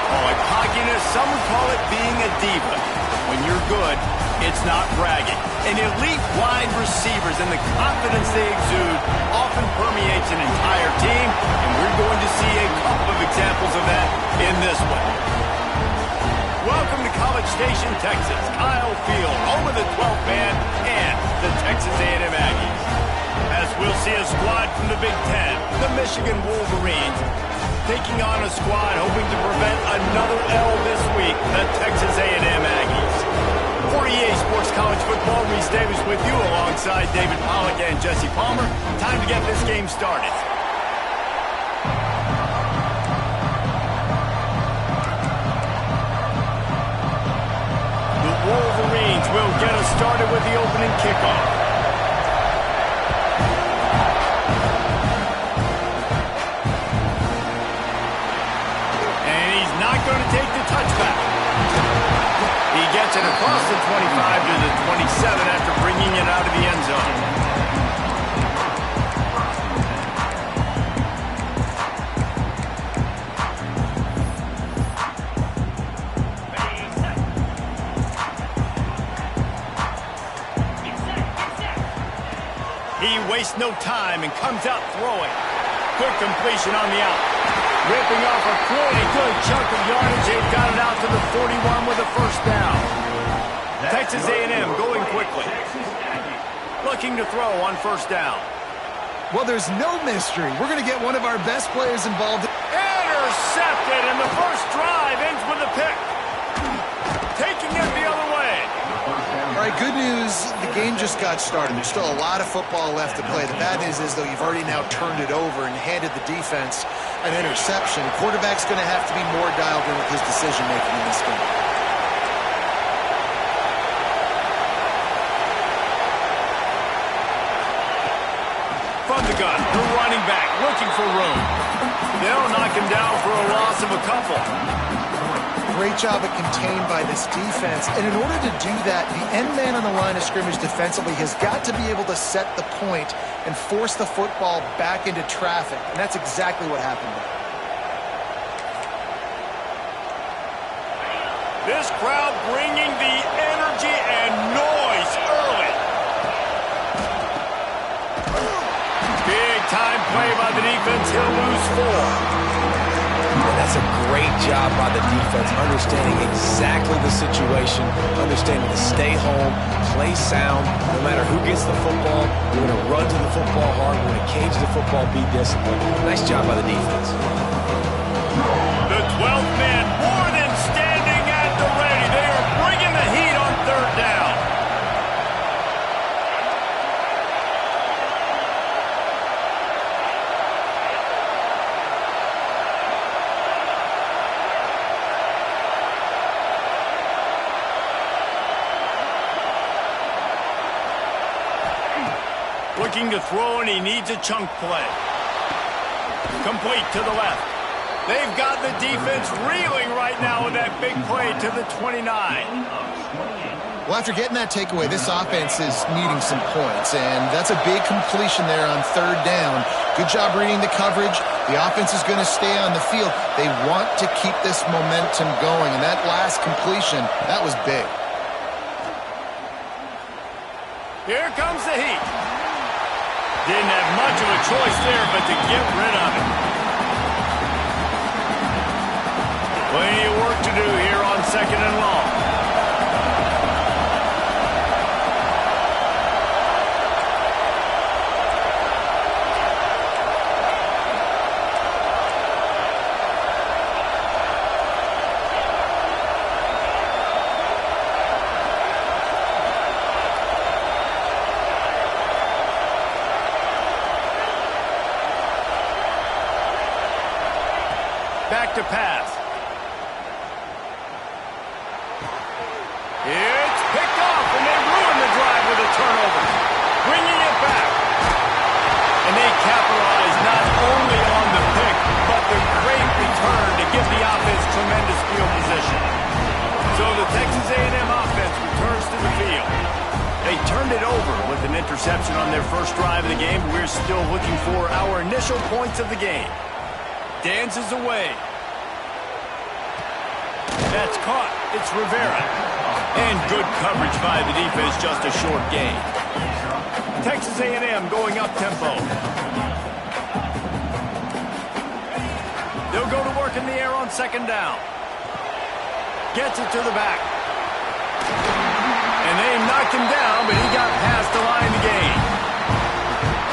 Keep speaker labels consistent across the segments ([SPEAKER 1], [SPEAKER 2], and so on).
[SPEAKER 1] Oh, and cockiness, some would call it being a diva. When you're good, it's not bragging. And elite wide receivers and the confidence they exude often permeates an entire team, and we're going to see a couple of examples of that in this one. Welcome to College Station, Texas. Kyle Field, home of the 12th man and the Texas A&M Aggies. As we'll see a squad from the Big Ten, the Michigan Wolverines, taking on a squad hoping to prevent another L this week, the Texas A&M Aggies. For EA Sports College Football, Reese Davis with you alongside David Pollack and Jesse Palmer. Time to get this game started. The Wolverines will get us started with the opening kickoff. Going to take the touchback. He gets it across the 25 to the 27 after bringing it out of the end zone. He wastes no time and comes out throwing. Good completion on the out. Ripping off a pretty good chunk of yardage. They've got it out to the 41 with a first down. Texas A&M going quickly. Looking to throw on first down.
[SPEAKER 2] Well, there's no mystery. We're going to get one of our best players involved.
[SPEAKER 1] Intercepted, and the first drive ends with a pick. Taking it the other way.
[SPEAKER 2] All right, good news. The game just got started. There's still a lot of football left to play. The bad news is, though, you've already now turned it over and handed the defense an interception. Quarterback's going to have to be more dialed in with his decision-making in this game.
[SPEAKER 1] From the gun, the running back looking for room. They'll knock him down for a loss of a couple.
[SPEAKER 2] Great job at contained by this defense. And in order to do that, the end man on the line of scrimmage defensively has got to be able to set the point and force the football back into traffic. And that's exactly what happened there.
[SPEAKER 1] This crowd bringing the energy and noise early. Big time play by the defense. He'll lose 4.
[SPEAKER 3] That's a great job by the defense, understanding exactly the situation, understanding to stay home, play sound. No matter who gets the football, we're going to run to the football hard. We're going to cage the football, be disciplined. Nice job by the defense.
[SPEAKER 1] The 12th man more than standing at the ready. They are bringing the heat on third down. Looking to throw, and he needs a chunk play. Complete to the left. They've got the defense reeling right now with that big play to the 29.
[SPEAKER 2] Well, after getting that takeaway, this offense is needing some points, and that's a big completion there on third down. Good job reading the coverage. The offense is going to stay on the field. They want to keep this momentum going, and that last completion, that was big.
[SPEAKER 1] Here comes the heat. Didn't have much of a choice there, but to get rid of it. Plenty of work to do here on second and long. Back to pass. It's picked off, and they ruin the drive with a turnover. Bringing it back. And they capitalize not only on the pick, but the great return to give the offense tremendous field position. So the Texas A&M offense returns to the field. They turned it over with an interception on their first drive of the game. We're still looking for our initial points of the game. Dances away. That's caught. It's Rivera. And good coverage by the defense, just a short gain. Texas A&M going up-tempo. They'll go to work in the air on second down. Gets it to the back. And they knocked him down, but he got past the line to gain.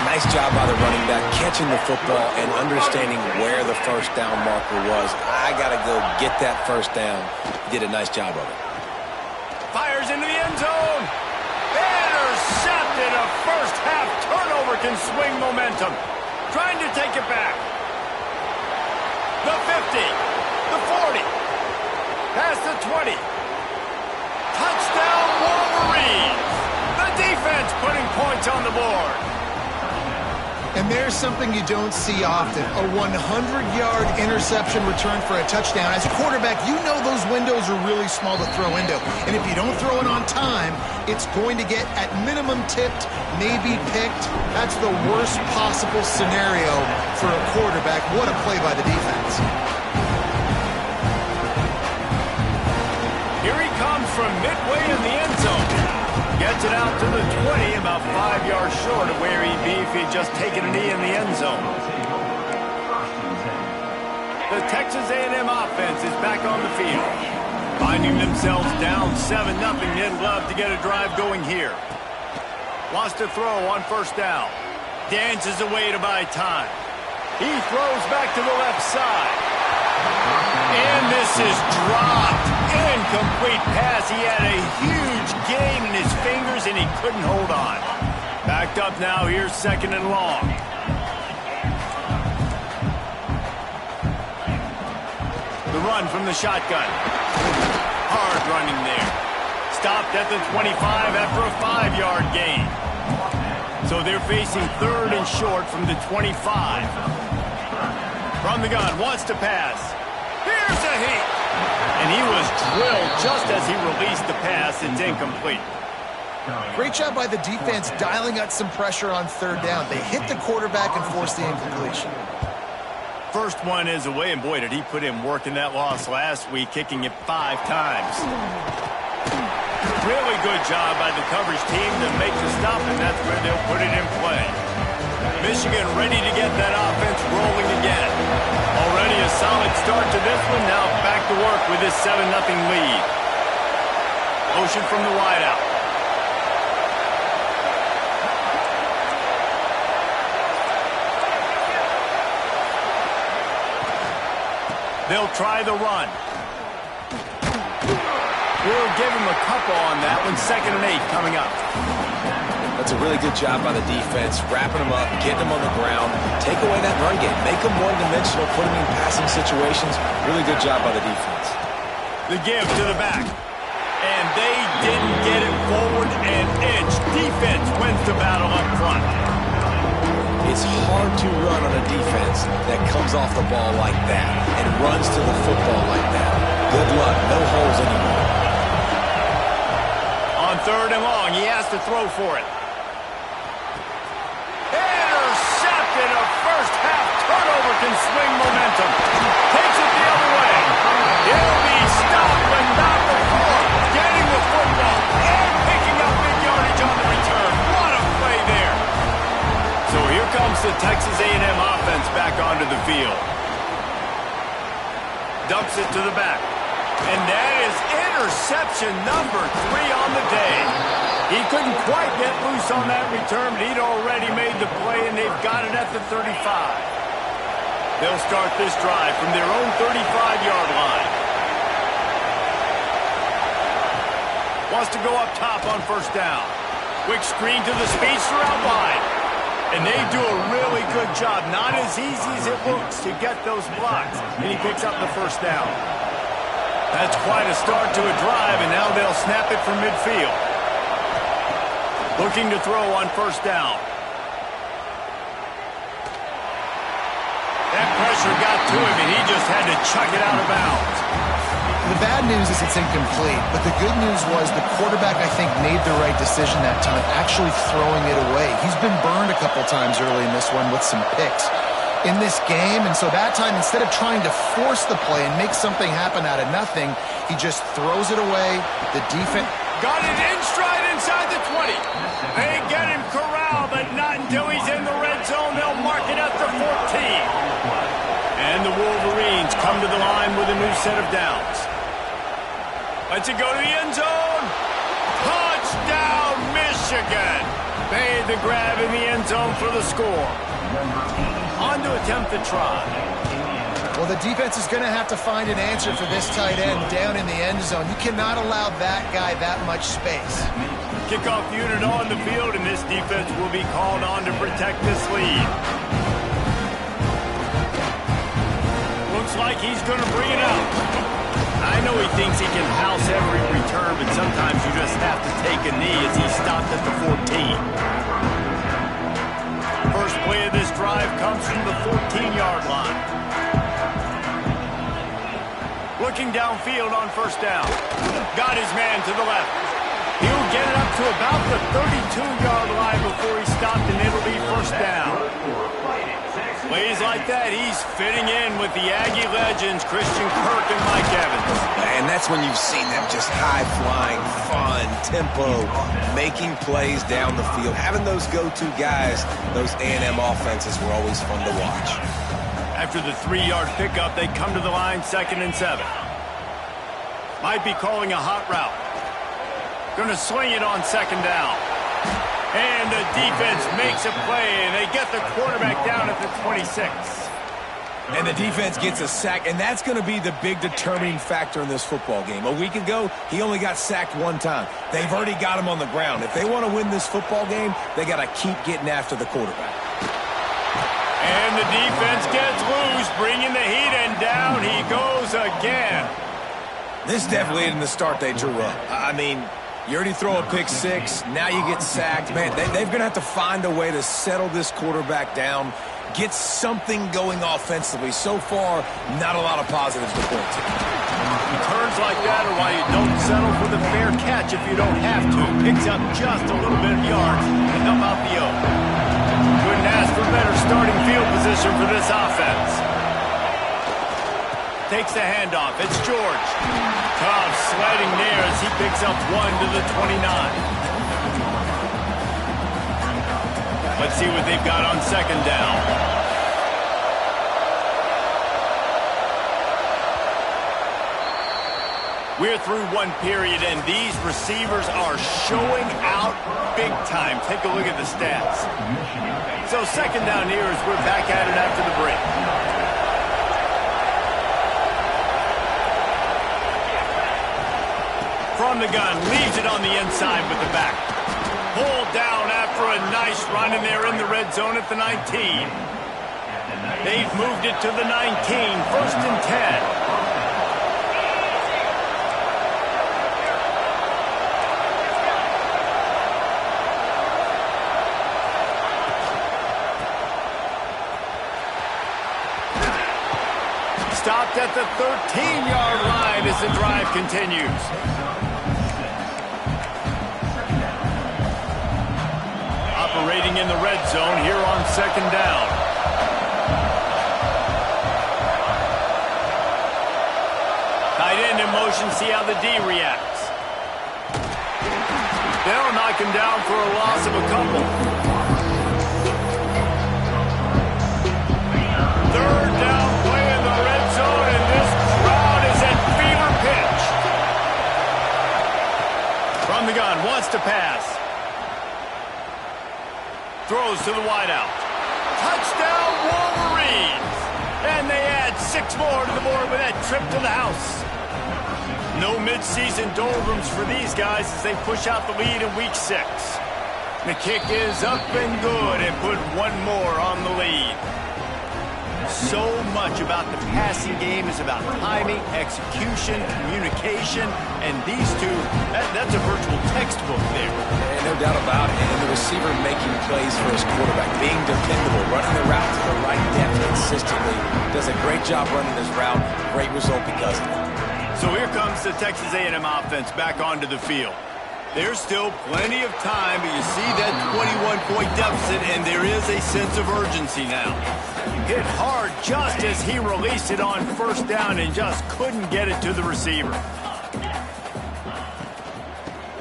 [SPEAKER 3] Nice job by the running back, catching the football and understanding where the first down marker was. I got to go get that first down. He did a nice job of it.
[SPEAKER 1] Fires into the end zone. Intercepted. A first half turnover can swing momentum. Trying to take it back. The 50. The 40. Past the 20. Touchdown Wolverines. The defense putting points on the board.
[SPEAKER 2] And there's something you don't see often, a 100-yard interception return for a touchdown. As a quarterback, you know those windows are really small to throw into. And if you don't throw it on time, it's going to get at minimum tipped, maybe picked. That's the worst possible scenario for a quarterback. What a play by the defense.
[SPEAKER 1] Here he comes from midway in the end zone. Gets it out to the 20, about 5 yards short of where he'd be if he'd just taken a knee in the end zone. The Texas A&M offense is back on the field. Finding themselves down 7-0, they'd love to get a drive going here. Wants to throw on first down. Dances away to buy time. He throws back to the left side. And this is dropped. Incomplete pass. He had a huge gain in his fingers, and he couldn't hold on. Backed up now. Here's second and long. The run from the shotgun. Hard running there. Stopped at the 25 after a 5-yard gain. So they're facing third and short from the 25. From the gun. Wants to pass. Here's a heat. And he was drilled just as he released the pass. It's incomplete.
[SPEAKER 2] Great job by the defense dialing up some pressure on third down. They hit the quarterback and forced the incompletion.
[SPEAKER 1] First one is away, and boy, did he put in work in that loss last week, kicking it 5 times. Really good job by the coverage team to make the stop, and that's where they'll put it in play. Michigan ready to get that offense rolling again. Already a solid start to this one. Now back to work with this 7-0 lead. Motion from the wideout. They'll try the run. We'll give him a couple on that one. 2nd and 8 coming up.
[SPEAKER 3] That's a really good job by the defense, wrapping them up, getting them on the ground, take away that run game, make them one-dimensional, put them in passing situations. Really good job by the defense.
[SPEAKER 1] The give to the back. And they didn't get it forward an inch. Defense wins the battle up front.
[SPEAKER 3] It's hard to run on a defense that comes off the ball like that and runs to the football like that. Good luck. No holes anymore.
[SPEAKER 1] On 3rd and long, he has to throw for it. Intercepted. A first half turnover can swing momentum. Takes it the other way. He'll be stopped but not before getting the football and picking up big yardage on the return. What a play there. So here comes the Texas A&M offense back onto the field. Dumps it to the back. And that is interception number 3 on the day. He couldn't quite get loose on that return, but he'd already made the play, and they've got it at the 35. They'll start this drive from their own 35-yard line. Wants to go up top on first down. Quick screen to the speedster out wide. And they do a really good job. Not as easy as it looks to get those blocks. And he picks up the first down. That's quite a start to a drive, and now they'll snap it from midfield. Looking to throw on first down. That pressure got to him, and he just had to chuck it out of bounds.
[SPEAKER 2] The bad news is it's incomplete, but the good news was the quarterback, I think, made the right decision that time, actually throwing it away. He's been burned a couple times early in this one with some picks. in this game. And so that time, instead of trying to force the play and make something happen out of nothing, he just throws it away. The defense
[SPEAKER 1] got it in stride inside the 20. They get him corralled, but not until he's in the red zone. They'll mark it up to 14. And the Wolverines come to the line with a new set of downs. Lets it go to the end zone. Touchdown, Michigan. Made the grab in the end zone for the score. On to attempt the try.
[SPEAKER 2] Well, the defense is going to have to find an answer for this tight end down in the end zone. You cannot allow that guy that much space.
[SPEAKER 1] Kickoff unit on the field, and this defense will be called on to protect this lead. Looks like he's going to bring it out. I know he thinks he can house every return, but sometimes you just have to take a knee as he stopped at the 14. First play of this drive comes from the 14-yard line. Looking downfield on first down. Got his man to the left. He'll get it up to about the 32-yard line before he stopped, and it'll be first down. Plays like that, he's fitting in with the Aggie legends, Christian Kirk and Mike Evans.
[SPEAKER 3] And that's when you've seen them just high-flying, fun, tempo, making plays down the field. Having those go-to guys, those A&M offenses were always fun to watch.
[SPEAKER 1] After the 3-yard pickup, they come to the line 2nd and 7. Might be calling a hot route. Going to swing it on 2nd down. And the defense makes a play, and they get the quarterback down at the 26.
[SPEAKER 3] And the defense gets a sack, and that's going to be the big determining factor in this football game. A week ago, he only got sacked 1 time. They've already got him on the ground. If they want to win this football game, they got to keep getting after the quarterback.
[SPEAKER 1] And the defense gets loose, bringing the heat, and down he goes again.
[SPEAKER 3] This definitely isn't the start they drew up. I mean, you already throw a pick 6, now you get sacked. Man, they're going to have to find a way to settle this quarterback down, get something going offensively. So far, not a lot of positives to point to.
[SPEAKER 1] Returns like that are why you don't settle for the fair catch if you don't have to. Picks up just a little bit of yards to help out the O. Couldn't ask for better starting field position for this offense. Takes the handoff. It's George. Tough sliding there as he picks up 1 to the 29. Let's see what they've got on 2nd down. We're through 1 period, and these receivers are showing out big time. Take a look at the stats. So 2nd down here as we're back at it after the break. From the gun, leaves it on the inside with the back. Pulled down after a nice run, and they're in the red zone at the 19. They've moved it to the 19, 1st and 10. Stopped at the 13-yard line as the drive continues. Operating in the red zone here on 2nd down. Tight end in motion, see how the D reacts. They'll knock him down for a loss of a couple. 3rd down play in the red zone, and this crowd is at fever pitch. From the gun, wants to pass. Throws to the wideout. Touchdown, Wolverines! And they add 6 more to the board with that trip to the house. No midseason doldrums for these guys as they push out the lead in week 6. The kick is up and good and put 1 more on the lead. So much about the passing game is about timing, execution, communication, and these two, that's a virtual textbook there.
[SPEAKER 3] And no doubt about it. And the receiver making plays for his quarterback, being dependable, running the route to the right depth consistently. Does a great job running his route. Great result because of it.
[SPEAKER 1] So here comes the Texas A&M offense back onto the field. There's still plenty of time, but you see that 21-point deficit, and there is a sense of urgency now. Hit hard just as he released it on first down and just couldn't get it to the receiver.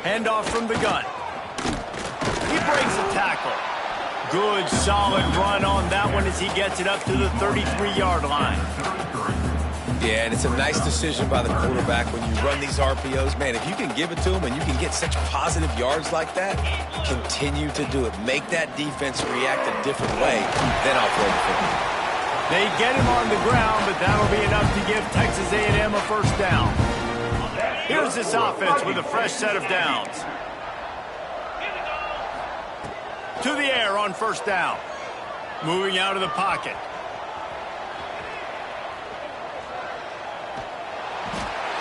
[SPEAKER 1] Handoff from the gun. He breaks the tackle. Good, solid run on that one as he gets it up to the 33-yard line.
[SPEAKER 3] Yeah, and it's a nice decision by the quarterback when you run these RPOs. Man, if you can give it to him and you can get such positive yards like that, continue to do it. Make that defense react a different way, then I'll throw the football.
[SPEAKER 1] They get him on the ground, but that'll be enough to give Texas A&M a first down. Here's this offense with a fresh set of downs. To the air on first down. Moving out of the pocket.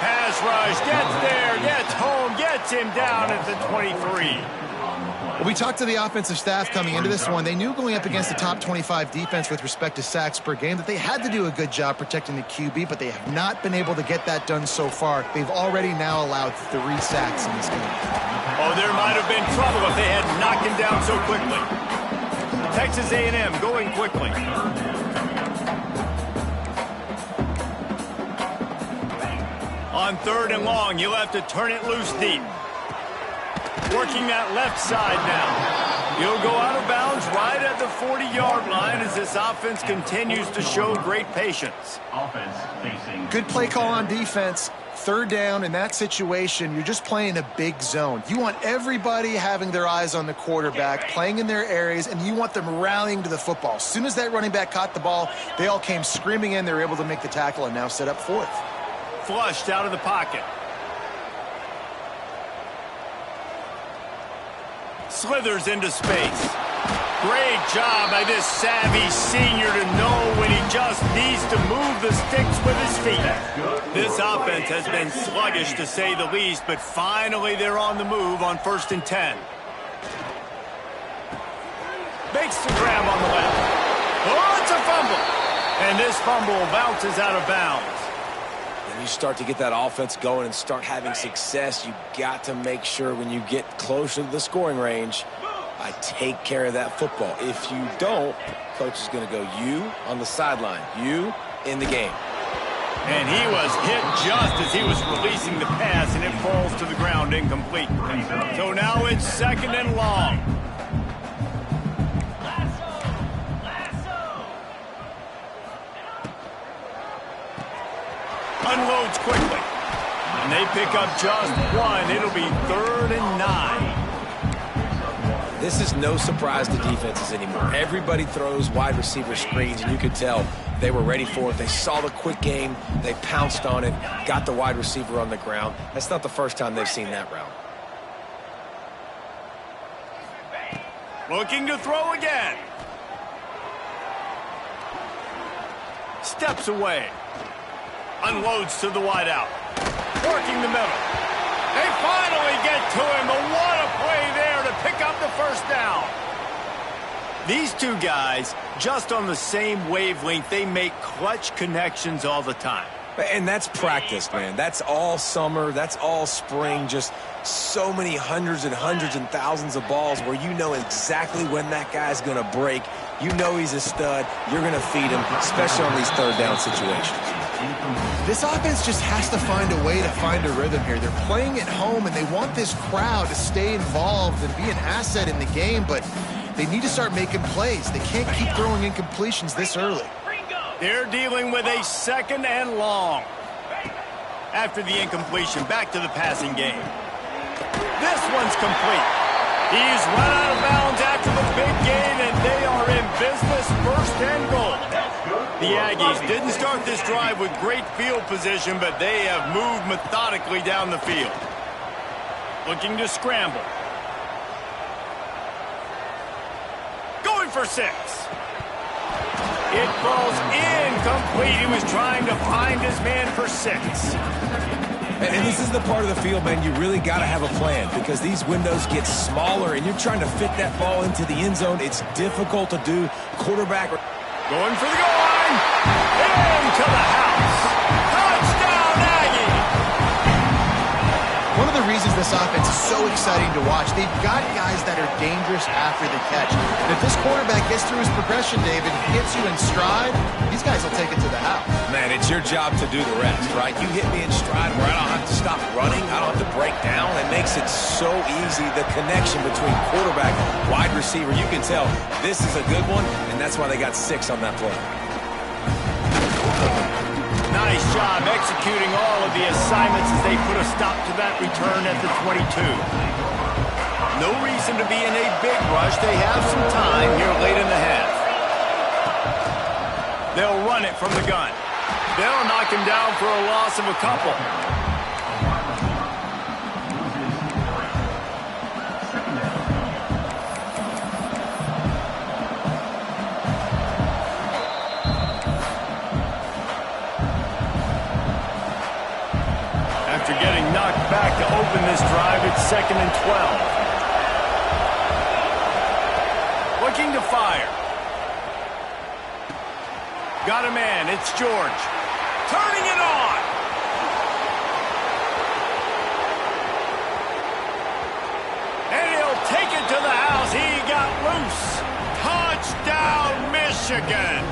[SPEAKER 1] Pass rush, gets there, gets home, gets him down at the 23.
[SPEAKER 2] Well, we talked to the offensive staff coming into this one. They knew going up against the top 25 defense with respect to sacks per game that they had to do a good job protecting the QB, but they have not been able to get that done so far. They've already now allowed 3 sacks in this game.
[SPEAKER 1] Oh, there might have been trouble if they had knocked him down so quickly. Texas A&M going quickly. On 3rd and long, you'll have to turn it loose deep. Working that left side now. He'll go out of bounds right at the 40-yard line as this offense continues to show great patience.
[SPEAKER 2] Good play call on defense. 3rd down in that situation, you're just playing a big zone. You want everybody having their eyes on the quarterback, playing in their areas, and you want them rallying to the football. As soon as that running back caught the ball, they all came screaming in. They were able to make the tackle and now set up 4th.
[SPEAKER 1] Flushed out of the pocket. Slithers into space. Great job by this savvy senior to know when he just needs to move the sticks with his feet. This offense has been sluggish to say the least, but finally they're on the move on 1st and 10. Makes the grab on the left. Oh, it's a fumble. And this fumble bounces out of bounds.
[SPEAKER 3] When you start to get that offense going and start having success, you got to make sure when you get closer to the scoring range, I take care of that football. If you don't, coach is going to go, you on the sideline, you in the game.
[SPEAKER 1] And he was hit just as he was releasing the pass, and it falls to the ground incomplete. So now it's 2nd and long. Unloads quickly. And they pick up just 1. It'll be 3rd and 9.
[SPEAKER 3] This is no surprise to defenses anymore. Everybody throws wide receiver screens, and you could tell they were ready for it. They saw the quick game. They pounced on it, got the wide receiver on the ground. That's not the first time they've seen that route.
[SPEAKER 1] Looking to throw again. Steps away. Unloads to the wideout. Working the middle. They finally get to him, but what a play there to pick up the first down. These two guys, just on the same wavelength, they make clutch connections all the time.
[SPEAKER 3] And that's practice, man. That's all summer. That's all spring. Just so many hundreds and thousands of balls where you know exactly when that guy's going to break. You know he's a stud. You're going to feed him, especially on these 3rd down situations.
[SPEAKER 2] This offense just has to find a way to find a rhythm here. They're playing at home, and they want this crowd to stay involved and be an asset in the game, but they need to start making plays. They can't keep throwing incompletions this early.
[SPEAKER 1] They're dealing with a 2nd and long. After the incompletion, back to the passing game. This one's complete. He's run out of bounds after the big gain, and they are in business, 1st and goal. The Aggies didn't start this drive with great field position, but they have moved methodically down the field. Looking to scramble. Going for 6. It falls incomplete. He was trying to find his man for 6.
[SPEAKER 3] And this is the part of the field, man, you really got to have a plan because these windows get smaller and you're trying to fit that ball into the end zone. It's difficult to do. Quarterback
[SPEAKER 1] going for the goal line. Into the house. Touchdown, Aggie.
[SPEAKER 2] One of the the reasons this offense is so exciting to watch. They've got guys that are dangerous after the catch. And if this quarterback gets through his progression, David, hits you in stride, these guys will take it to the house.
[SPEAKER 3] Man, it's your job to do the rest, right? You hit me in stride where I don't have to stop running. I don't have to break down. It makes it so easy, the connection between quarterback, wide receiver. You can tell this is a good one, and that's why they got 6 on that play.
[SPEAKER 1] Nice job executing all of the assignments as they put a stop to that return at the 22. No reason to be in a big rush. They have some time here late in the half. They'll run it from the gun. They'll knock him down for a loss of a couple. After getting knocked back to open this drive, it's 2nd and 12. Looking to fire. Got a man. It's George. Turning it on. And he'll take it to the house. He got loose. Touchdown, Michigan.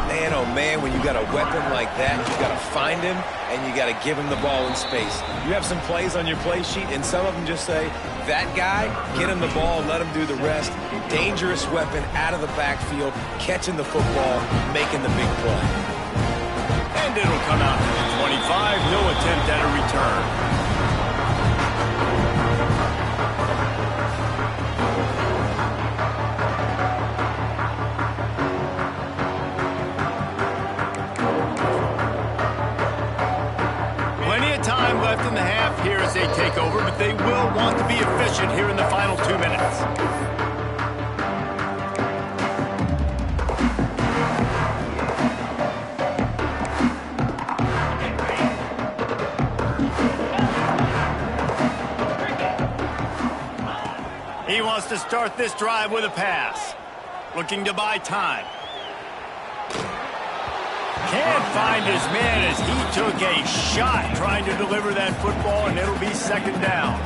[SPEAKER 3] Man, oh man, when you got a weapon like that, you got to find him and you got to give him the ball in space. You have some plays on your play sheet, and some of them just say, that guy, get him the ball, let him do the rest. Dangerous weapon out of the backfield, catching the football, making the big play.
[SPEAKER 1] And it'll come out to the 25. No attempt at a return. Time left in the half here as they take over, but they will want to be efficient here in the final 2 minutes. He wants to start this drive with a pass. Looking to buy time. Can't find his man as he took a shot trying to deliver that football, and it'll be 2nd down.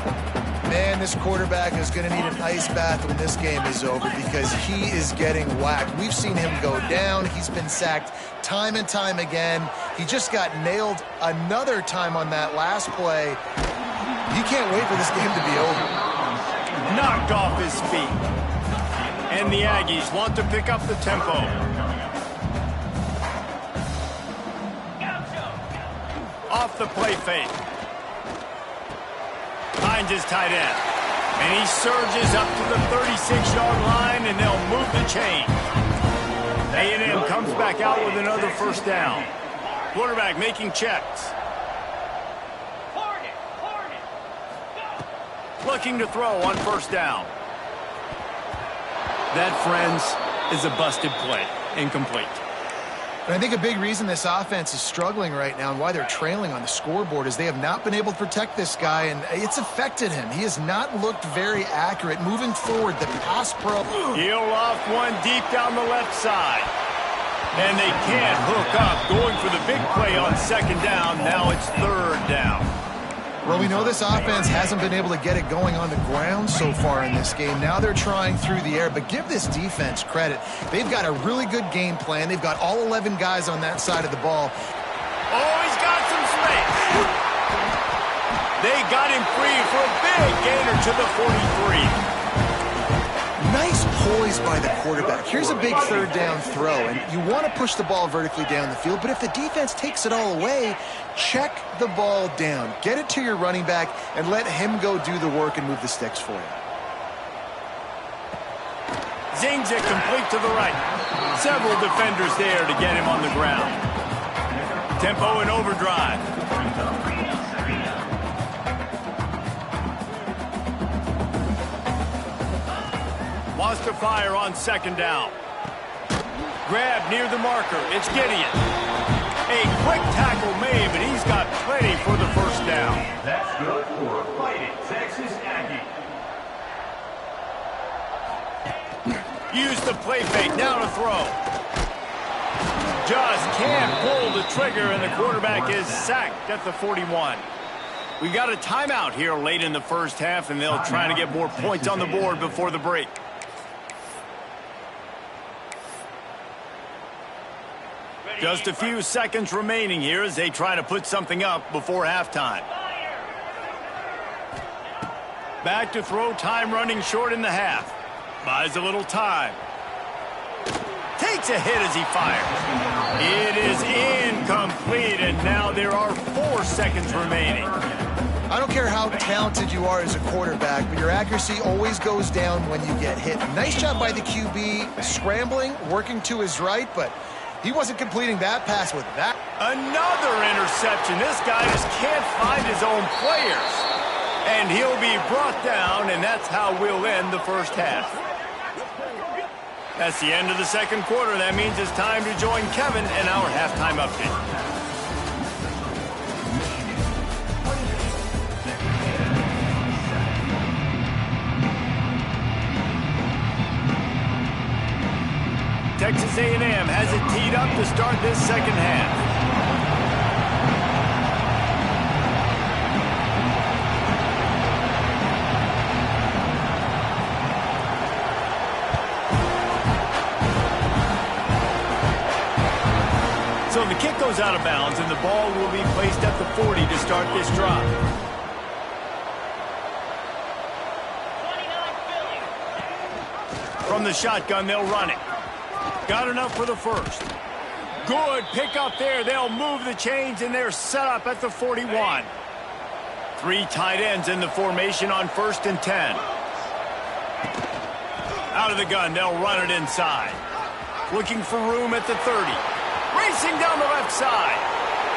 [SPEAKER 2] Man, this quarterback is going to need an ice bath when this game is over because he is getting whacked. We've seen him go down. He's been sacked time and time again. He just got nailed another time on that last play. You can't wait for this game to be over.
[SPEAKER 1] Knocked off his feet. And the Aggies want to pick up the tempo. Off the play fake. Finds his tight end. And he surges up to the 36-yard line, and they'll move the chain. A&M comes back out with another 1st down. Quarterback making checks. Looking to throw on 1st down. That, friends, is a busted play. Incomplete.
[SPEAKER 2] And I think a big reason this offense is struggling right now and why they're trailing on the scoreboard is they have not been able to protect this guy, and it's affected him. He has not looked very accurate. Moving forward, the pass pro.
[SPEAKER 1] He'll off one deep down the left side. And they can't hook up. Going for the big play on 2nd down. Now it's 3rd down.
[SPEAKER 2] Well, we know this offense hasn't been able to get it going on the ground so far in this game. Now they're trying through the air, but give this defense credit. They've got a really good game plan. They've got all 11 guys on that side of the ball.
[SPEAKER 1] Oh, he's got some space. They got him free for a big gainer to the 43.
[SPEAKER 2] Nice poise by the quarterback. Here's a big 3rd down throw, and you want to push the ball vertically down the field, but if the defense takes it all away, check the ball down. Get it to your running back and let him go do the work and move the sticks for you.
[SPEAKER 1] Zings it complete to the right. Several defenders there to get him on the ground. Tempo and overdrive. Wants to fire on 2nd down. Grab near the marker. It's Gideon. A quick tackle made, but he's got plenty for the 1st down.
[SPEAKER 4] That's good for Fighting Texas Aggie.
[SPEAKER 1] Use the play fake. Now to throw. Just can't pull the trigger, and the quarterback is sacked at the 41. We've got a timeout here late in the first half, and they'll try to get more points on the board before the break. Just a few seconds remaining here as they try to put something up before halftime. Back to throw, time running short in the half. Buys a little time. Takes a hit as he fires. It is incomplete, and now there are 4 seconds remaining.
[SPEAKER 2] I don't care how talented you are as a quarterback, but your accuracy always goes down when you get hit. Nice job by the QB, scrambling, working to his right, but he wasn't completing that pass with that.
[SPEAKER 1] Another interception. This guy just can't find his own players. And he'll be brought down, and that's how we'll end the first half. That's the end of the second quarter. That means it's time to join Kevin in our halftime update. Texas A&M has it teed up to start this second half. So the kick goes out of bounds, and the ball will be placed at the 40 to start this drive. From the shotgun, they'll run it. Got enough for the first. Good pick up there. They'll move the chains, and they're set up at the 41. 3 tight ends in the formation on 1st and 10. Out of the gun, they'll run it inside. Looking for room at the 30. Racing down the left side.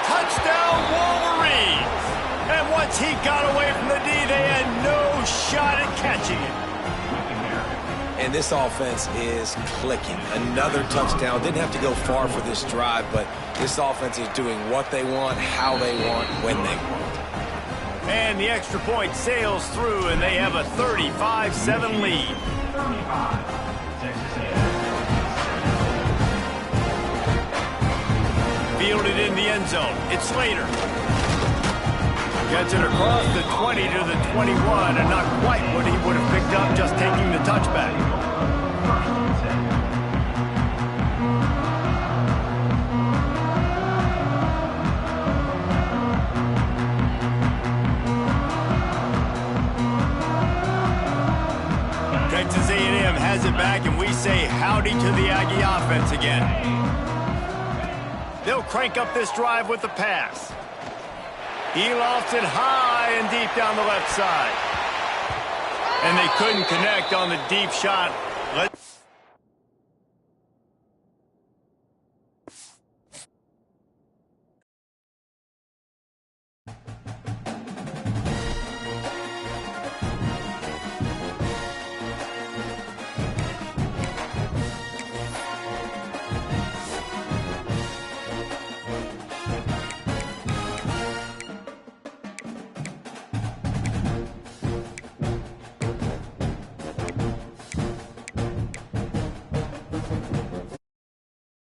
[SPEAKER 1] Touchdown, Wolverines. And once he got away from the D, they had no shot at catching it.
[SPEAKER 3] And this offense is clicking. Another touchdown. Didn't have to go far for this drive, but this offense is doing what they want, how they want, when they want.
[SPEAKER 1] And the extra point sails through, and they have a 35-7 lead.
[SPEAKER 4] 35, Texas A&M.
[SPEAKER 1] Fielded in the end zone. It's Slater. Gets it across the 20 to the 21, and not quite what he would have picked up just taking the touchback. Texas A&M has it back, and we say howdy to the Aggie offense again. They'll crank up this drive with the pass. He lofts it high and deep down the left side. And they couldn't connect on the deep shot